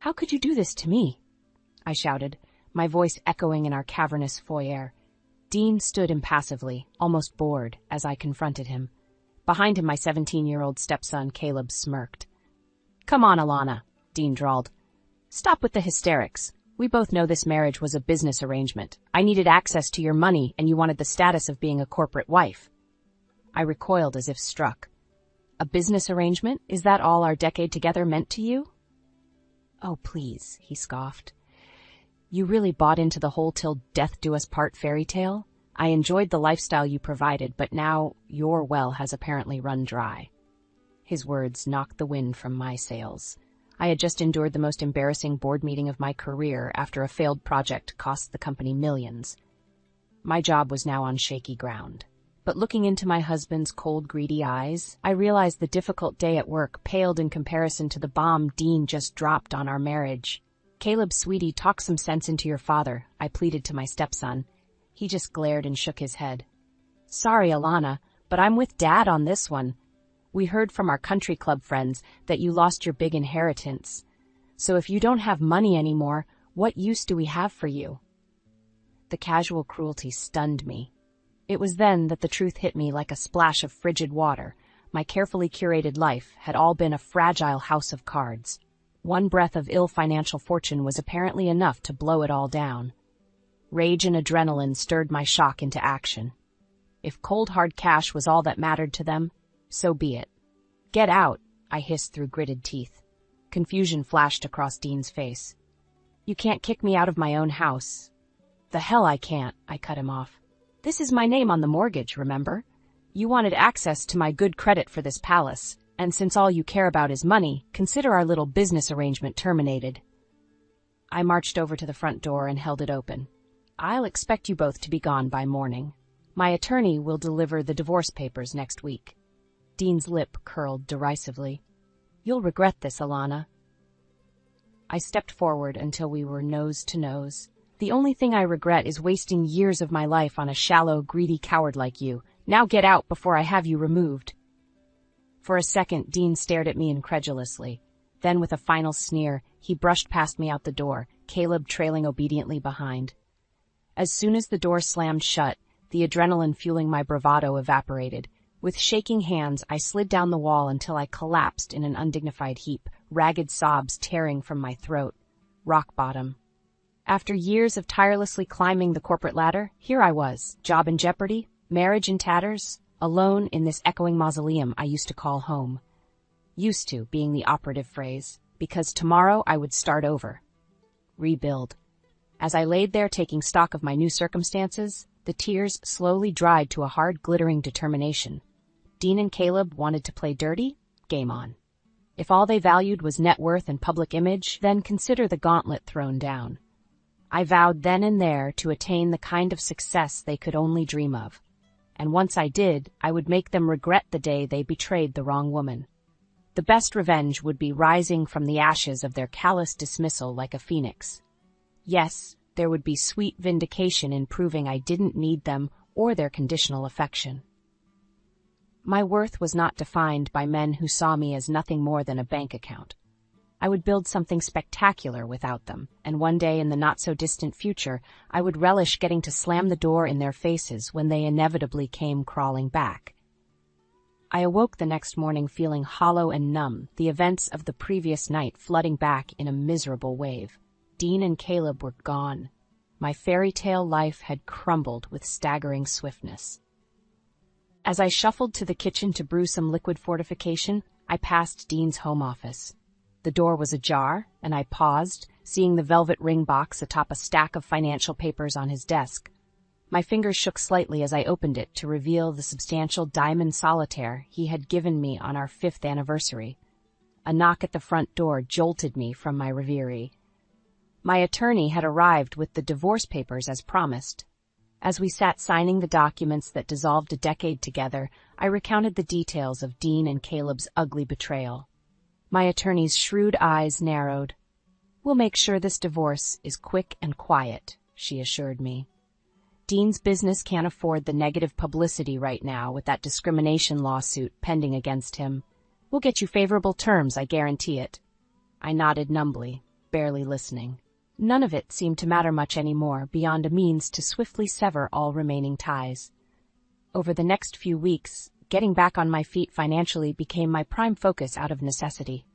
"How could you do this to me?" I shouted, my voice echoing in our cavernous foyer. Dean stood impassively, almost bored, as I confronted him. Behind him, my 17-year-old stepson, Caleb, smirked. "Come on, Alana," Dean drawled. "Stop with the hysterics. We both know this marriage was a business arrangement. I needed access to your money, and you wanted the status of being a corporate wife." I recoiled as if struck. "A business arrangement? Is that all our decade together meant to you?" "Oh, please," he scoffed. "You really bought into the whole till death do us part fairy tale? I enjoyed the lifestyle you provided, but now your well has apparently run dry." His words knocked the wind from my sails. I had just endured the most embarrassing board meeting of my career after a failed project cost the company millions. My job was now on shaky ground. But looking into my husband's cold, greedy eyes, I realized the difficult day at work paled in comparison to the bomb Dean just dropped on our marriage. "Caleb, sweetie, talk some sense into your father," I pleaded to my stepson. He just glared and shook his head. "Sorry, Alana, but I'm with Dad on this one. We heard from our country club friends that you lost your big inheritance. So if you don't have money anymore, what use do we have for you?" The casual cruelty stunned me. It was then that the truth hit me like a splash of frigid water. My carefully curated life had all been a fragile house of cards. One breath of ill financial fortune was apparently enough to blow it all down. Rage and adrenaline stirred my shock into action. If cold hard cash was all that mattered to them, so be it. "Get out," I hissed through gritted teeth. Confusion flashed across Dean's face. "You can't kick me out of my own house." "The hell I can't," I cut him off. "This is my name on the mortgage, remember? You wanted access to my good credit for this palace, and since all you care about is money, consider our little business arrangement terminated." I marched over to the front door and held it open. "I'll expect you both to be gone by morning. My attorney will deliver the divorce papers next week." Dean's lip curled derisively. "You'll regret this, Alana." I stepped forward until we were nose to nose. "The only thing I regret is wasting years of my life on a shallow, greedy coward like you. Now get out before I have you removed." For a second, Dean stared at me incredulously. Then, with a final sneer, he brushed past me out the door, Caleb trailing obediently behind. As soon as the door slammed shut, the adrenaline fueling my bravado evaporated. With shaking hands, I slid down the wall until I collapsed in an undignified heap, ragged sobs tearing from my throat. Rock bottom. After years of tirelessly climbing the corporate ladder, here I was, job in jeopardy, marriage in tatters, alone in this echoing mausoleum I used to call home. Used to being the operative phrase, because tomorrow I would start over. Rebuild. As I laid there taking stock of my new circumstances, the tears slowly dried to a hard, glittering determination. Dean and Caleb wanted to play dirty? Game on. If all they valued was net worth and public image, then consider the gauntlet thrown down. I vowed then and there to attain the kind of success they could only dream of. And once I did, I would make them regret the day they betrayed the wrong woman. The best revenge would be rising from the ashes of their callous dismissal like a phoenix. Yes, there would be sweet vindication in proving I didn't need them or their conditional affection. My worth was not defined by men who saw me as nothing more than a bank account. I would build something spectacular without them, and one day in the not-so-distant future, I would relish getting to slam the door in their faces when they inevitably came crawling back. I awoke the next morning feeling hollow and numb, the events of the previous night flooding back in a miserable wave. Dean and Caleb were gone. My fairy tale life had crumbled with staggering swiftness. As I shuffled to the kitchen to brew some liquid fortification, I passed Dean's home office. The door was ajar, and I paused, seeing the velvet ring box atop a stack of financial papers on his desk. My fingers shook slightly as I opened it to reveal the substantial diamond solitaire he had given me on our 5th anniversary. A knock at the front door jolted me from my reverie. My attorney had arrived with the divorce papers as promised. As we sat signing the documents that dissolved a decade together, I recounted the details of Dean and Caleb's ugly betrayal. My attorney's shrewd eyes narrowed. "We'll make sure this divorce is quick and quiet," she assured me. "Dean's business can't afford the negative publicity right now with that discrimination lawsuit pending against him. We'll get you favorable terms, I guarantee it." I nodded numbly. barely listening. None of it seemed to matter much anymore beyond a means to swiftly sever all remaining ties. Over the next few weeks, getting back on my feet financially became my prime focus out of necessity.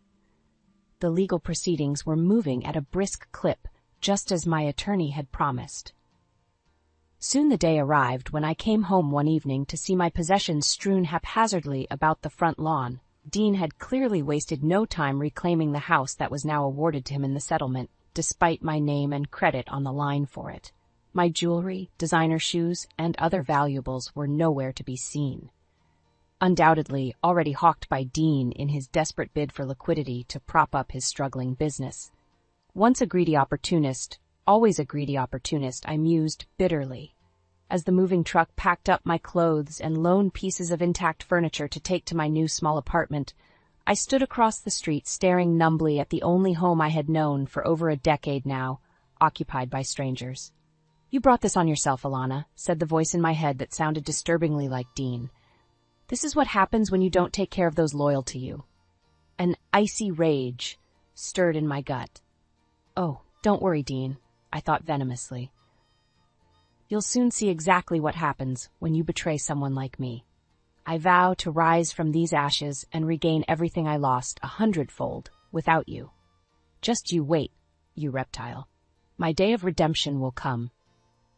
The legal proceedings were moving at a brisk clip, just as my attorney had promised. Soon the day arrived when I came home one evening to see my possessions strewn haphazardly about the front lawn. Dean had clearly wasted no time reclaiming the house that was now awarded to him in the settlement, despite my name and credit on the line for it. My jewelry, designer shoes, and other valuables were nowhere to be seen. Undoubtedly already hawked by Dean in his desperate bid for liquidity to prop up his struggling business. Once a greedy opportunist, always a greedy opportunist, I mused bitterly. As the moving truck packed up my clothes and lone pieces of intact furniture to take to my new small apartment, I stood across the street staring numbly at the only home I had known for over a decade now, occupied by strangers. "You brought this on yourself, Alana," said the voice in my head that sounded disturbingly like Dean. "This is what happens when you don't take care of those loyal to you." An icy rage stirred in my gut. "Oh, don't worry, Dean," I thought venomously. "You'll soon see exactly what happens when you betray someone like me. I vow to rise from these ashes and regain everything I lost 100-fold without you. Just you wait, you reptile. My day of redemption will come."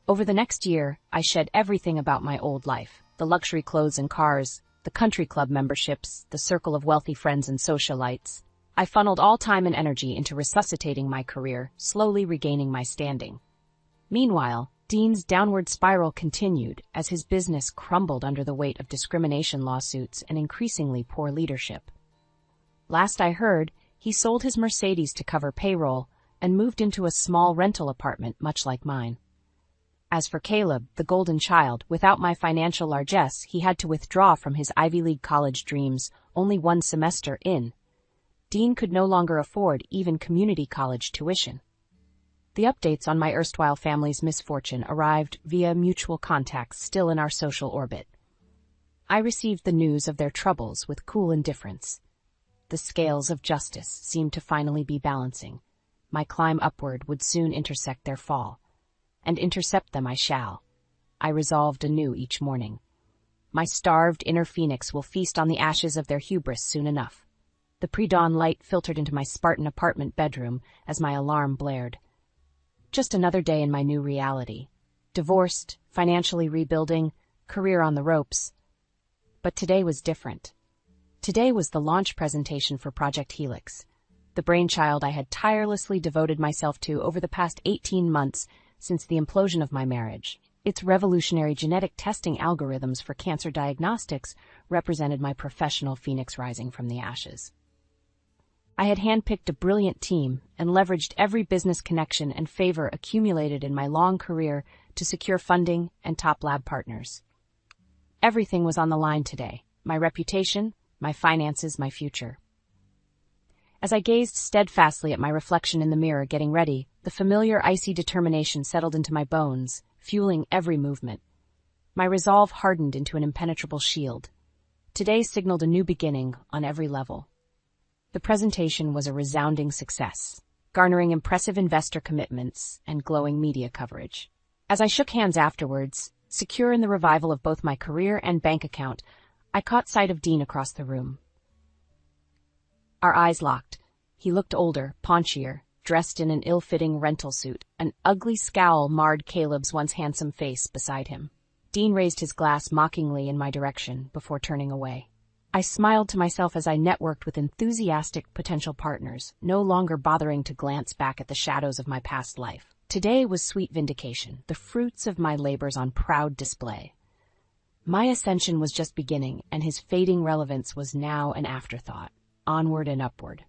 Over the next year, I shed everything about my old life, the luxury clothes and cars, the country club memberships, the circle of wealthy friends and socialites. I funneled all time and energy into resuscitating my career, slowly regaining my standing. Meanwhile, Dean's downward spiral continued as his business crumbled under the weight of discrimination lawsuits and increasingly poor leadership. Last I heard, he sold his Mercedes to cover payroll and moved into a small rental apartment much like mine. As for Caleb, the golden child, without my financial largesse, he had to withdraw from his Ivy League college dreams only one semester in. Dean could no longer afford even community college tuition. The updates on my erstwhile family's misfortune arrived via mutual contacts still in our social orbit. I received the news of their troubles with cool indifference. The scales of justice seemed to finally be balancing. My climb upward would soon intersect their fall. And intercept them I shall. I resolved anew each morning. My starved inner phoenix will feast on the ashes of their hubris soon enough. The pre-dawn light filtered into my Spartan apartment bedroom as my alarm blared. Just another day in my new reality. Divorced, financially rebuilding, career on the ropes. But today was different. Today was the launch presentation for Project Helix, the brainchild I had tirelessly devoted myself to over the past 18 months since the implosion of my marriage. Its revolutionary genetic testing algorithms for cancer diagnostics represented my professional phoenix rising from the ashes. I had handpicked a brilliant team and leveraged every business connection and favor accumulated in my long career to secure funding and top lab partners. Everything was on the line today: my reputation, my finances, my future. As I gazed steadfastly at my reflection in the mirror getting ready, the familiar icy determination settled into my bones, fueling every movement. My resolve hardened into an impenetrable shield. Today signaled a new beginning on every level. The presentation was a resounding success, garnering impressive investor commitments and glowing media coverage. As I shook hands afterwards, secure in the revival of both my career and bank account, I caught sight of Dean across the room. Our eyes locked. He looked older, paunchier, dressed in an ill-fitting rental suit. An ugly scowl marred Caleb's once handsome face beside him. Dean raised his glass mockingly in my direction before turning away. I smiled to myself as I networked with enthusiastic potential partners, no longer bothering to glance back at the shadows of my past life. Today was sweet vindication, the fruits of my labors on proud display. My ascension was just beginning, and his fading relevance was now an afterthought, onward and upward.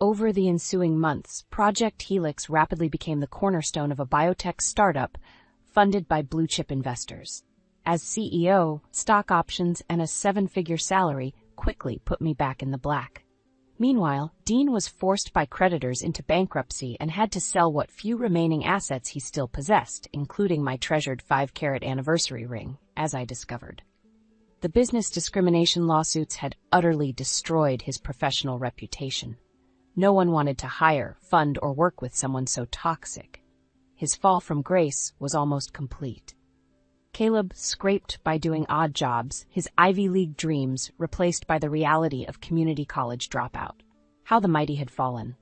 Over the ensuing months, Project Helix rapidly became the cornerstone of a biotech startup funded by blue-chip investors. As CEO, stock options and a 7-figure salary quickly put me back in the black. Meanwhile, Dean was forced by creditors into bankruptcy and had to sell what few remaining assets he still possessed, including my treasured 5-carat anniversary ring, as I discovered. The business discrimination lawsuits had utterly destroyed his professional reputation. No one wanted to hire, fund, or work with someone so toxic. His fall from grace was almost complete. Caleb scraped by doing odd jobs, his Ivy League dreams replaced by the reality of community college dropout. How the mighty had fallen.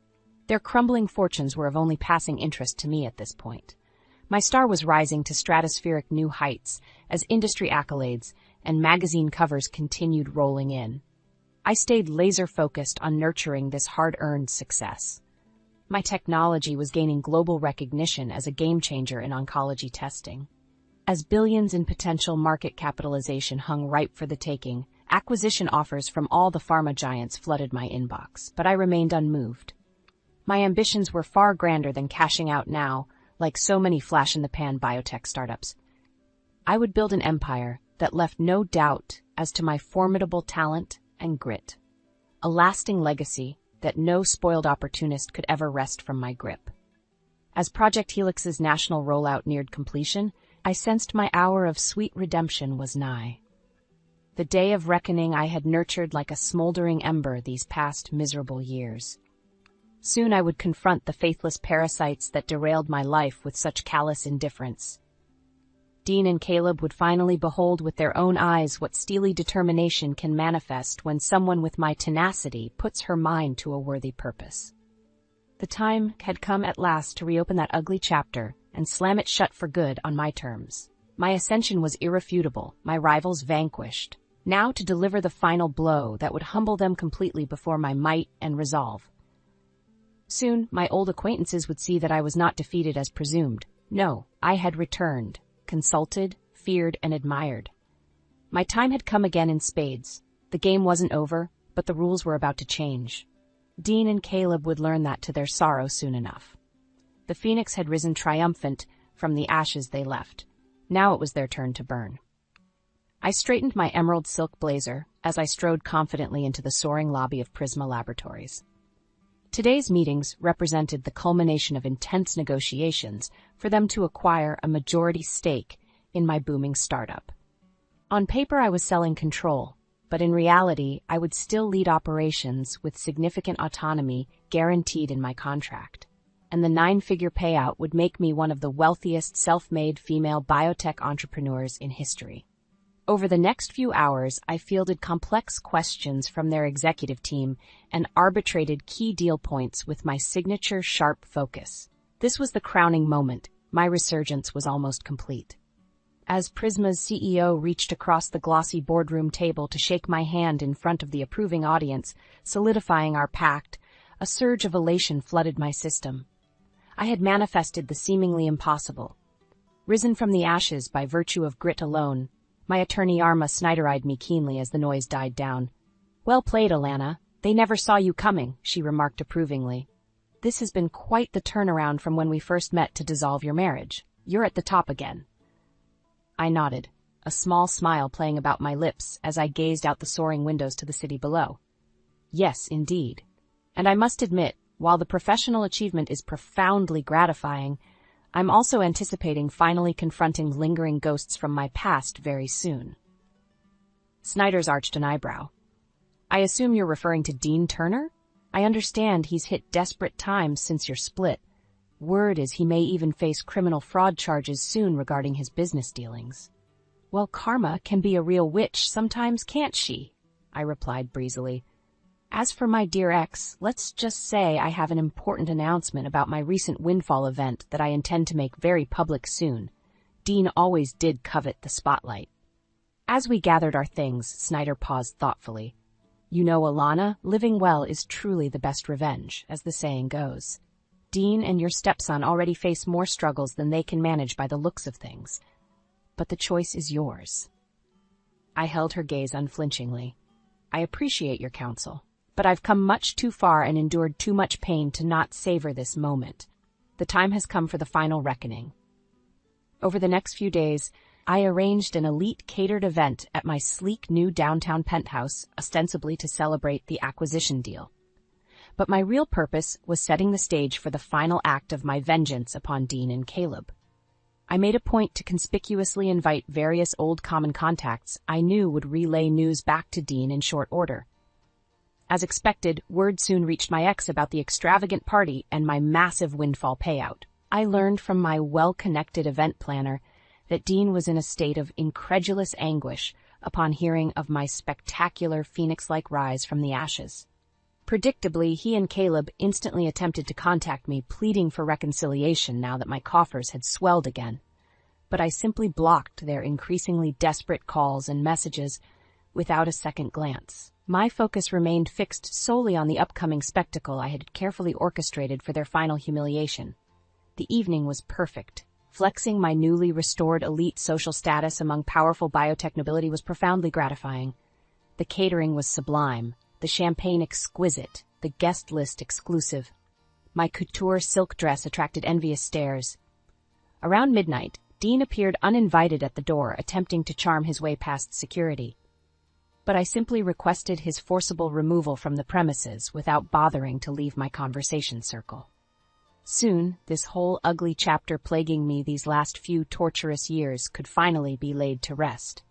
Their crumbling fortunes were of only passing interest to me at this point. My star was rising to stratospheric new heights as industry accolades and magazine covers continued rolling in. I stayed laser-focused on nurturing this hard-earned success. My technology was gaining global recognition as a game-changer in oncology testing. As billions in potential market capitalization hung ripe for the taking, acquisition offers from all the pharma giants flooded my inbox, but I remained unmoved. My ambitions were far grander than cashing out now, like so many flash-in-the-pan biotech startups. I would build an empire that left no doubt as to my formidable talent and grit. A lasting legacy that no spoiled opportunist could ever wrest from my grip. As Project Helix's national rollout neared completion, I sensed my hour of sweet redemption was nigh. The day of reckoning I had nurtured like a smoldering ember these past miserable years. Soon I would confront the faithless parasites that derailed my life with such callous indifference. Dean and Caleb would finally behold with their own eyes what steely determination can manifest when someone with my tenacity puts her mind to a worthy purpose. The time had come at last to reopen that ugly chapter and slam it shut for good on my terms. My ascension was irrefutable, my rivals vanquished. Now to deliver the final blow that would humble them completely before my might and resolve. Soon, my old acquaintances would see that I was not defeated as presumed. No, I had returned, consulted, feared, and admired. My time had come again in spades. The game wasn't over, but the rules were about to change. Dean and Caleb would learn that to their sorrow soon enough. The phoenix had risen triumphant from the ashes they left. Now it was their turn to burn. I straightened my emerald silk blazer as I strode confidently into the soaring lobby of Prisma Laboratories. Today's meetings represented the culmination of intense negotiations for them to acquire a majority stake in my booming startup. On paper, I was selling control, but in reality, I would still lead operations with significant autonomy guaranteed in my contract. And the 9-figure payout would make me one of the wealthiest self-made female biotech entrepreneurs in history. Over the next few hours, I fielded complex questions from their executive team and arbitrated key deal points with my signature sharp focus. This was the crowning moment. My resurgence was almost complete. As Prisma's CEO reached across the glossy boardroom table to shake my hand in front of the approving audience, solidifying our pact, a surge of elation flooded my system. I had manifested the seemingly impossible. Risen from the ashes by virtue of grit alone, my attorney Arma Snyder-eyed me keenly as the noise died down. "Well played, Alana. They never saw you coming," she remarked approvingly. "This has been quite the turnaround from when we first met to dissolve your marriage. You're at the top again." I nodded, a small smile playing about my lips as I gazed out the soaring windows to the city below. Yes, indeed. And I must admit, while the professional achievement is profoundly gratifying, I'm also anticipating finally confronting lingering ghosts from my past very soon. Snyder's arched an eyebrow. "I assume you're referring to Dean Turner? I understand he's hit desperate times since your split. Word is he may even face criminal fraud charges soon regarding his business dealings." "Well, karma can be a real witch sometimes, can't she?" I replied breezily. "As for my dear ex, let's just say I have an important announcement about my recent windfall event that I intend to make very public soon. Dean always did covet the spotlight." As we gathered our things, Snyder paused thoughtfully. "You know, Alana, living well is truly the best revenge, as the saying goes. Dean and your stepson already face more struggles than they can manage by the looks of things. But the choice is yours." I held her gaze unflinchingly. "I appreciate your counsel, but I've come much too far and endured too much pain to not savor this moment. The time has come for the final reckoning." Over the next few days, I arranged an elite catered event at my sleek new downtown penthouse, ostensibly to celebrate the acquisition deal. But my real purpose was setting the stage for the final act of my vengeance upon Dean and Caleb. I made a point to conspicuously invite various old common contacts I knew would relay news back to Dean in short order. As expected, word soon reached my ex about the extravagant party and my massive windfall payout. I learned from my well-connected event planner that Dean was in a state of incredulous anguish upon hearing of my spectacular phoenix-like rise from the ashes. Predictably, he and Caleb instantly attempted to contact me, pleading for reconciliation now that my coffers had swelled again. But I simply blocked their increasingly desperate calls and messages without a second glance. My focus remained fixed solely on the upcoming spectacle I had carefully orchestrated for their final humiliation. The evening was perfect. Flexing my newly restored elite social status among powerful biotech nobility was profoundly gratifying. The catering was sublime, the champagne exquisite, the guest list exclusive. My couture silk dress attracted envious stares. Around midnight, Dean appeared uninvited at the door, attempting to charm his way past security. But I simply requested his forcible removal from the premises without bothering to leave my conversation circle. Soon, this whole ugly chapter plaguing me these last few torturous years could finally be laid to rest.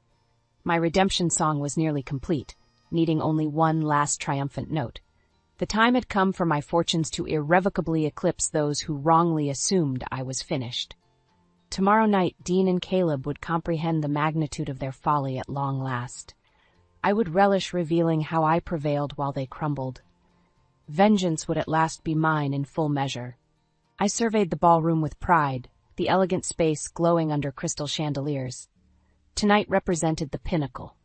My redemption song was nearly complete, needing only one last triumphant note. The time had come for my fortunes to irrevocably eclipse those who wrongly assumed I was finished. Tomorrow night, Dean and Caleb would comprehend the magnitude of their folly at long last. I would relish revealing how I prevailed while they crumbled. Vengeance would at last be mine in full measure. I surveyed the ballroom with pride, the elegant space glowing under crystal chandeliers. Tonight represented the pinnacle,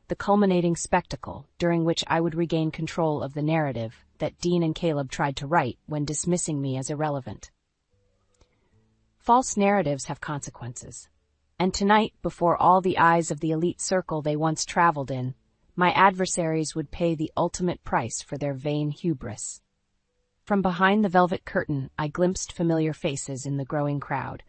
the culminating spectacle during which I would regain control of the narrative that Dean and Caleb tried to write when dismissing me as irrelevant. False narratives have consequences, and tonight, before all the eyes of the elite circle they once traveled in, my adversaries would pay the ultimate price for their vain hubris. From behind the velvet curtain, I glimpsed familiar faces in the growing crowd.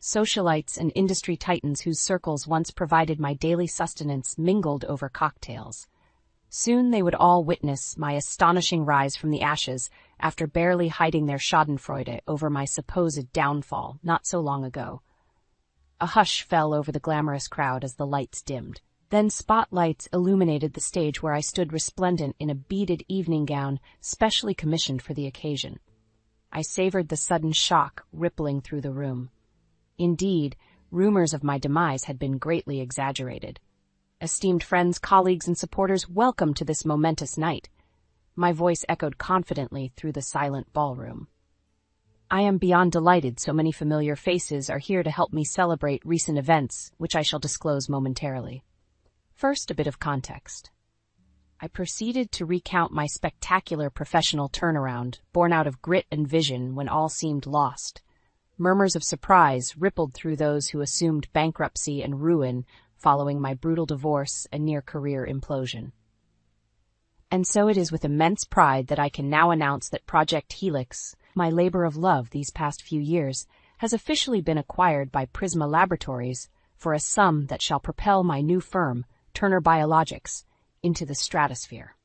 Socialites and industry titans whose circles once provided my daily sustenance mingled over cocktails. Soon they would all witness my astonishing rise from the ashes after barely hiding their schadenfreude over my supposed downfall not so long ago. A hush fell over the glamorous crowd as the lights dimmed. Then spotlights illuminated the stage where I stood resplendent in a beaded evening gown specially commissioned for the occasion. I savored the sudden shock rippling through the room. Indeed, rumors of my demise had been greatly exaggerated. Esteemed friends, colleagues, and supporters, welcome to this momentous night. My voice echoed confidently through the silent ballroom. I am beyond delighted so many familiar faces are here to help me celebrate recent events, which I shall disclose momentarily. First, a bit of context. I proceeded to recount my spectacular professional turnaround, born out of grit and vision when all seemed lost. Murmurs of surprise rippled through those who assumed bankruptcy and ruin following my brutal divorce and near-career implosion. And so it is with immense pride that I can now announce that Project Helix, my labor of love these past few years, has officially been acquired by Prisma Laboratories for a sum that shall propel my new firm, Turner Biologics, into the stratosphere.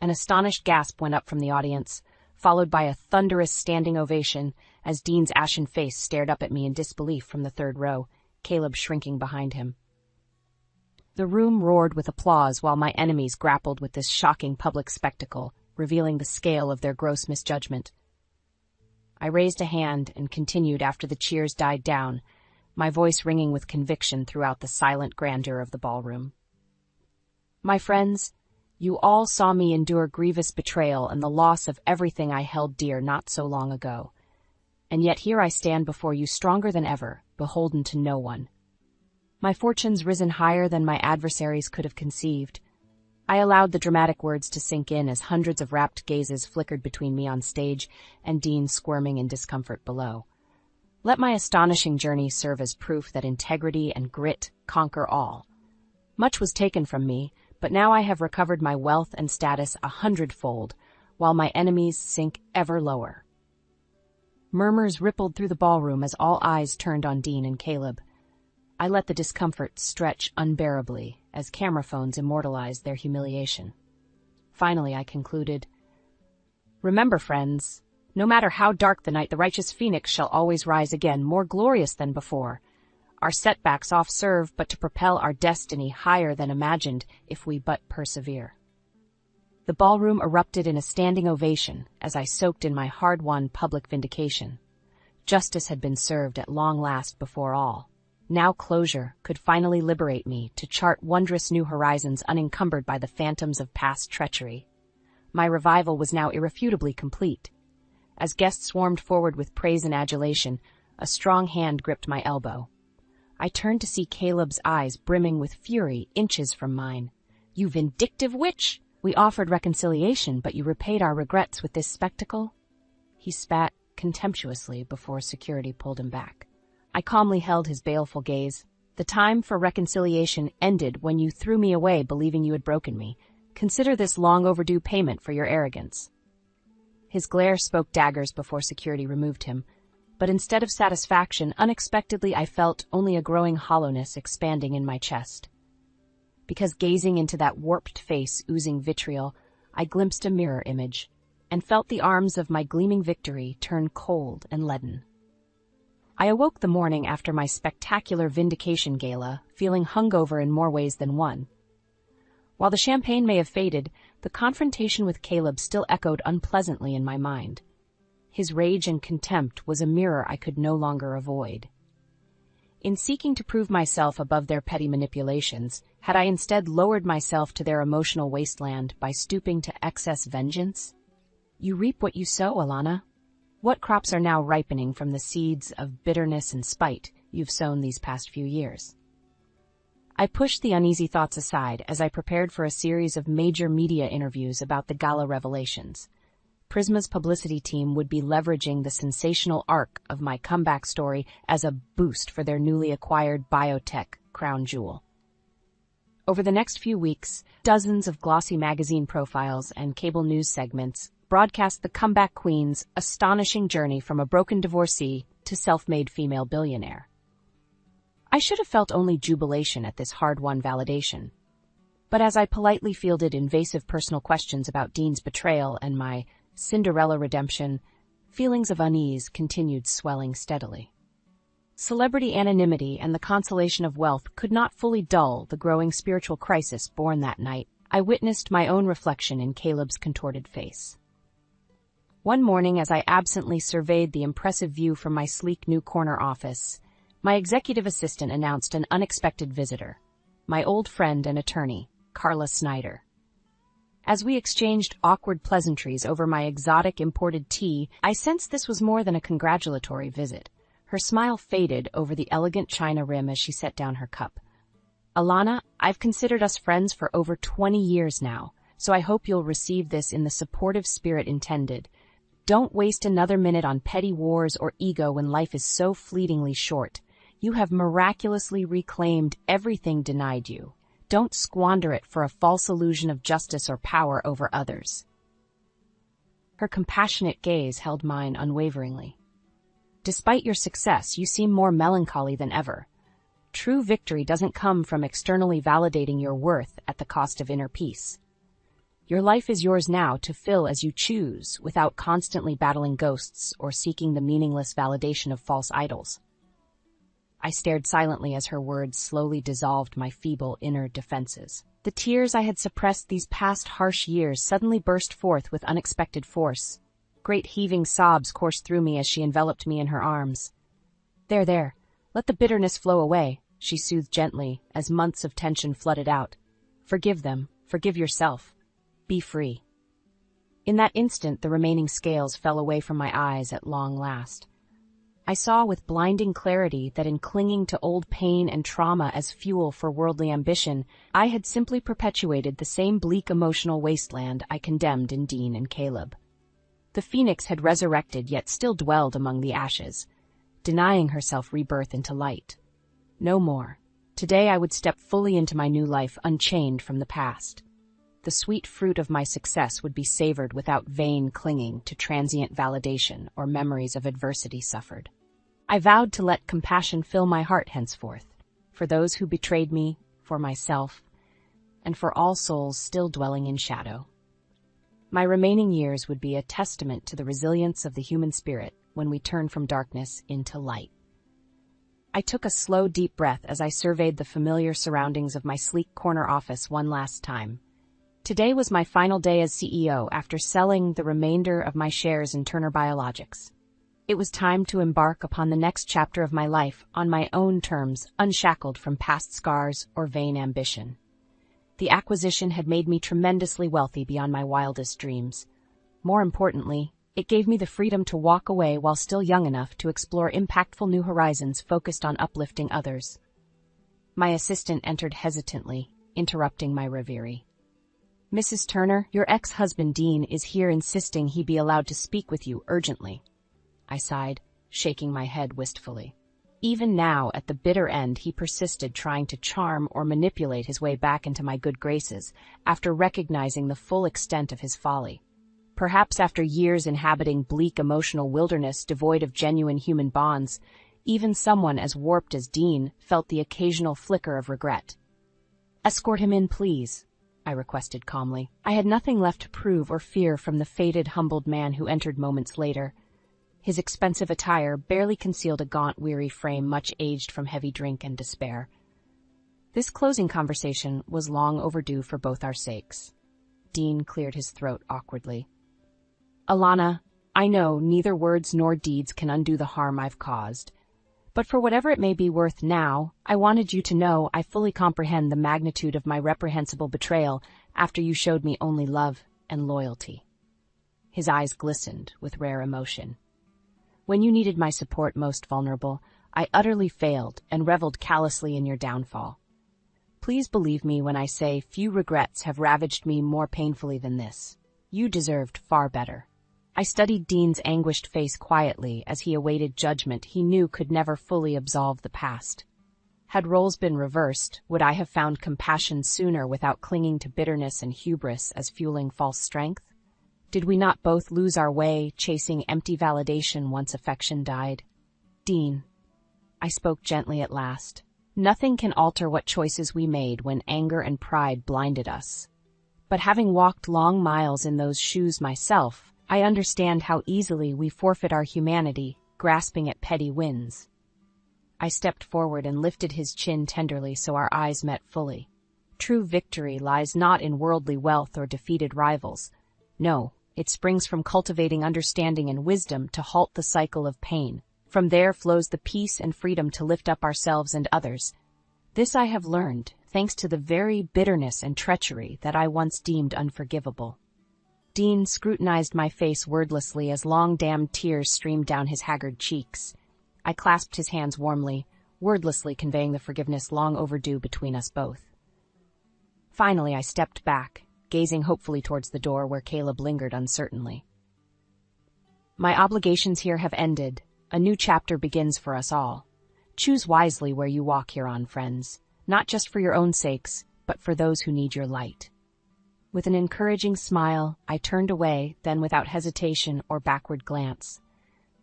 An astonished gasp went up from the audience, followed by a thunderous standing ovation as Dean's ashen face stared up at me in disbelief from the third row, Caleb shrinking behind him. The room roared with applause while my enemies grappled with this shocking public spectacle, revealing the scale of their gross misjudgment. I raised a hand and continued after the cheers died down, my voice ringing with conviction throughout the silent grandeur of the ballroom. My friends, you all saw me endure grievous betrayal and the loss of everything I held dear not so long ago. And yet here I stand before you stronger than ever, beholden to no one. My fortunes risen higher than my adversaries could have conceived. I allowed the dramatic words to sink in as hundreds of rapt gazes flickered between me on stage and Dean squirming in discomfort below. Let my astonishing journey serve as proof that integrity and grit conquer all. Much was taken from me, but now I have recovered my wealth and status 100-fold, while my enemies sink ever lower. Murmurs rippled through the ballroom as all eyes turned on Dean and Caleb. I let the discomfort stretch unbearably as camera phones immortalized their humiliation. Finally, I concluded, "Remember, friends, no matter how dark the night, the righteous phoenix shall always rise again, more glorious than before. Our setbacks oft serve but to propel our destiny higher than imagined if we but persevere." The ballroom erupted in a standing ovation as I soaked in my hard-won public vindication. Justice had been served at long last before all. Now closure could finally liberate me to chart wondrous new horizons unencumbered by the phantoms of past treachery. My revival was now irrefutably complete. As guests swarmed forward with praise and adulation, a strong hand gripped my elbow. I turned to see Caleb's eyes brimming with fury inches from mine. "You vindictive witch! We offered reconciliation, but you repaid our regrets with this spectacle?" He spat contemptuously before security pulled him back. I calmly held his baleful gaze. "The time for reconciliation ended when you threw me away believing you had broken me. Consider this long overdue payment for your arrogance." His glare spoke daggers before security removed him, but instead of satisfaction, unexpectedly I felt only a growing hollowness expanding in my chest. Because gazing into that warped face oozing vitriol, I glimpsed a mirror image, and felt the arms of my gleaming victory turn cold and leaden. I awoke the morning after my spectacular vindication gala, feeling hungover in more ways than one. While the champagne may have faded, the confrontation with Caleb still echoed unpleasantly in my mind. His rage and contempt was a mirror I could no longer avoid. In seeking to prove myself above their petty manipulations, had I instead lowered myself to their emotional wasteland by stooping to excess vengeance? You reap what you sow, Alana. What crops are now ripening from the seeds of bitterness and spite you've sown these past few years? I pushed the uneasy thoughts aside as I prepared for a series of major media interviews about the gala revelations. Prisma's publicity team would be leveraging the sensational arc of my comeback story as a boost for their newly acquired biotech crown jewel. Over the next few weeks, dozens of glossy magazine profiles and cable news segments broadcast the comeback queen's astonishing journey from a broken divorcee to self-made female billionaire. I should have felt only jubilation at this hard-won validation. But as I politely fielded invasive personal questions about Dean's betrayal and my Cinderella redemption, feelings of unease continued swelling steadily. Celebrity anonymity and the consolation of wealth could not fully dull the growing spiritual crisis born that night. I witnessed my own reflection in Caleb's contorted face. One morning, as I absently surveyed the impressive view from my sleek new corner office, my executive assistant announced an unexpected visitor, my old friend and attorney, Carla Snyder. As we exchanged awkward pleasantries over my exotic imported tea, I sensed this was more than a congratulatory visit. Her smile faded over the elegant china rim as she set down her cup. "Alana, I've considered us friends for over 20 years now, so I hope you'll receive this in the supportive spirit intended. Don't waste another minute on petty wars or ego when life is so fleetingly short. You have miraculously reclaimed everything denied you. Don't squander it for a false illusion of justice or power over others." Her compassionate gaze held mine unwaveringly. "Despite your success, you seem more melancholy than ever. True victory doesn't come from externally validating your worth at the cost of inner peace. Your life is yours now to fill as you choose, without constantly battling ghosts or seeking the meaningless validation of false idols." I stared silently as her words slowly dissolved my feeble inner defenses. The tears I had suppressed these past harsh years suddenly burst forth with unexpected force. Great heaving sobs coursed through me as she enveloped me in her arms. There, let the bitterness flow away," she soothed gently as months of tension flooded out. "Forgive them, forgive yourself. Be free." In that instant, the remaining scales fell away from my eyes at long last. I saw with blinding clarity that in clinging to old pain and trauma as fuel for worldly ambition, I had simply perpetuated the same bleak emotional wasteland I condemned in Dean and Caleb. The phoenix had resurrected yet still dwelled among the ashes, denying herself rebirth into light. No more. Today I would step fully into my new life unchained from the past. The sweet fruit of my success would be savored without vain clinging to transient validation or memories of adversity suffered. I vowed to let compassion fill my heart henceforth, for those who betrayed me, for myself, and for all souls still dwelling in shadow. My remaining years would be a testament to the resilience of the human spirit when we turn from darkness into light. I took a slow, deep breath as I surveyed the familiar surroundings of my sleek corner office one last time. Today was my final day as CEO after selling the remainder of my shares in Turner Biologics. It was time to embark upon the next chapter of my life on my own terms, unshackled from past scars or vain ambition. The acquisition had made me tremendously wealthy beyond my wildest dreams. More importantly, it gave me the freedom to walk away while still young enough to explore impactful new horizons focused on uplifting others. My assistant entered hesitantly, interrupting my reverie. "Mrs. Turner, your ex-husband Dean is here insisting he be allowed to speak with you urgently." I sighed, shaking my head wistfully. Even now, at the bitter end, he persisted, trying to charm or manipulate his way back into my good graces after recognizing the full extent of his folly. Perhaps after years inhabiting bleak emotional wilderness devoid of genuine human bonds, even someone as warped as Dean felt the occasional flicker of regret. "Escort him in, please," I requested calmly. I had nothing left to prove or fear from the faded, humbled man who entered moments later. His expensive attire barely concealed a gaunt, weary frame much aged from heavy drink and despair. This closing conversation was long overdue for both our sakes. Dean cleared his throat awkwardly. "Alana, I know neither words nor deeds can undo the harm I've caused. But for whatever it may be worth now, I wanted you to know I fully comprehend the magnitude of my reprehensible betrayal after you showed me only love and loyalty." His eyes glistened with rare emotion. "When you needed my support most vulnerable, I utterly failed and reveled callously in your downfall. Please believe me when I say few regrets have ravaged me more painfully than this. You deserved far better." I studied Dean's anguished face quietly as he awaited judgment he knew could never fully absolve the past. Had roles been reversed, would I have found compassion sooner without clinging to bitterness and hubris as fueling false strength? Did we not both lose our way, chasing empty validation once affection died? "Dean," I spoke gently at last, "nothing can alter what choices we made when anger and pride blinded us. But having walked long miles in those shoes myself, I understand how easily we forfeit our humanity, grasping at petty wins." I stepped forward and lifted his chin tenderly so our eyes met fully. True victory lies not in worldly wealth or defeated rivals. No, it springs from cultivating understanding and wisdom to halt the cycle of pain. From there flows the peace and freedom to lift up ourselves and others. This I have learned, thanks to the very bitterness and treachery that I once deemed unforgivable. Dean scrutinized my face wordlessly as long dammed tears streamed down his haggard cheeks. I clasped his hands warmly, wordlessly conveying the forgiveness long overdue between us both. Finally, I stepped back, gazing hopefully towards the door where Caleb lingered uncertainly. "My obligations here have ended. A new chapter begins for us all. Choose wisely where you walk hereon, friends, not just for your own sakes, but for those who need your light." With an encouraging smile, I turned away, then without hesitation or backward glance.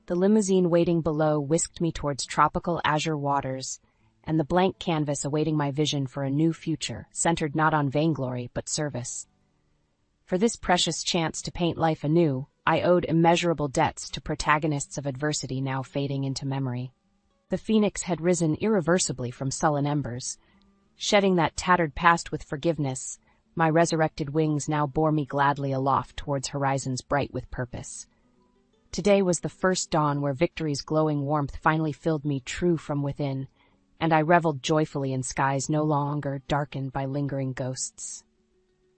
The limousine waiting below whisked me towards tropical azure waters, and the blank canvas awaiting my vision for a new future, centered not on vainglory but service. For this precious chance to paint life anew, I owed immeasurable debts to protagonists of adversity now fading into memory. The phoenix had risen irreversibly from sullen embers. Shedding that tattered past with forgiveness, my resurrected wings now bore me gladly aloft towards horizons bright with purpose. Today was the first dawn where victory's glowing warmth finally filled me true from within, and I reveled joyfully in skies no longer darkened by lingering ghosts.